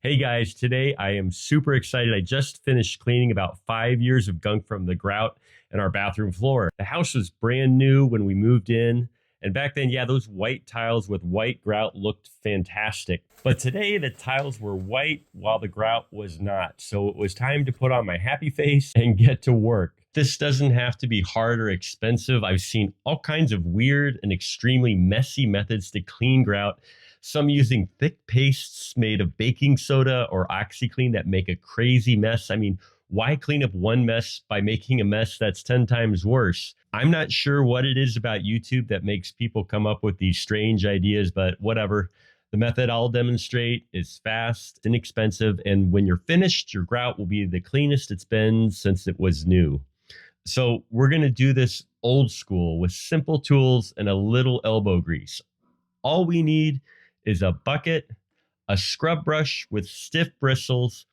Hey guys, today I am super excited. I just finished cleaning about 5 years of gunk from the grout in our bathroom floor. The house was brand new when we moved in. And back then, yeah, those white tiles with white grout looked fantastic. But today the tiles were white while the grout was not. So it was time to put on my happy face and get to work. This doesn't have to be hard or expensive. I've seen all kinds of weird and extremely messy methods to clean grout, some using thick pastes made of baking soda or Oxyclean that make a crazy mess. I mean, why clean up one mess by making a mess that's 10 times worse? I'm not sure what it is about YouTube that makes people come up with these strange ideas, but whatever. The method I'll demonstrate is fast, inexpensive, and when you're finished, your grout will be the cleanest it's been since it was new. So we're going to do this old school with simple tools and a little elbow grease. All we need is a bucket, a scrub brush with stiff bristles,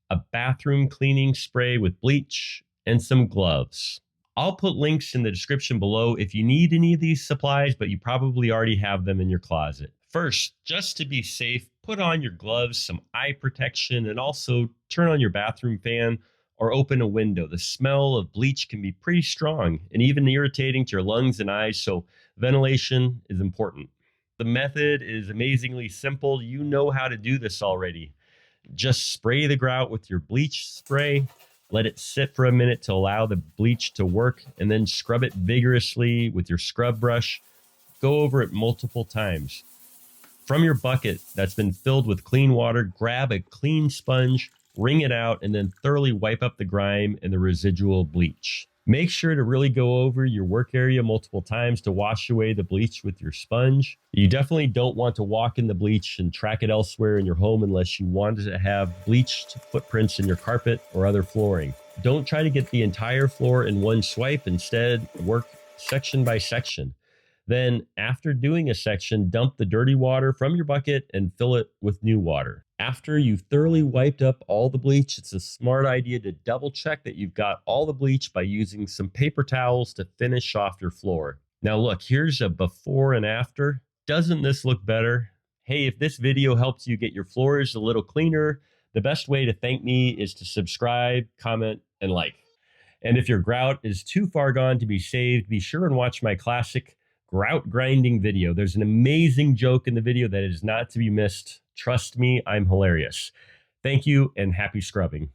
a bathroom cleaning spray with bleach, and some gloves. I'll put links in the description below if you need any of these supplies, but you probably already have them in your closet. First, just to be safe, put on your gloves, some eye protection, and also turn on your bathroom fan or open a window. The smell of bleach can be pretty strong and even irritating to your lungs and eyes, so ventilation is important. The method is amazingly simple. You know how to do this already. Just spray the grout with your bleach spray, let it sit for a minute to allow the bleach to work, and then scrub it vigorously with your scrub brush. Go over it multiple times. From your bucket that's been filled with clean water, grab a clean sponge, wring it out, and then thoroughly wipe up the grime and the residual bleach. Make sure to really go over your work area multiple times to wash away the bleach with your sponge. You definitely don't want to walk in the bleach and track it elsewhere in your home unless you want to have bleached footprints in your carpet or other flooring. Don't try to get the entire floor in one swipe. Instead, work section by section. Then, after doing a section, dump the dirty water from your bucket and fill it with new water. After you've thoroughly wiped up all the bleach, it's a smart idea to double check that you've got all the bleach by using some paper towels to finish off your floor. Now look, here's a before and after. Doesn't this look better? Hey, if this video helps you get your floors a little cleaner, the best way to thank me is to subscribe, comment, and like. And if your grout is too far gone to be saved, be sure and watch my classic grout grinding video. There's an amazing joke in the video that is not to be missed. Trust me, I'm hilarious. Thank you and happy scrubbing.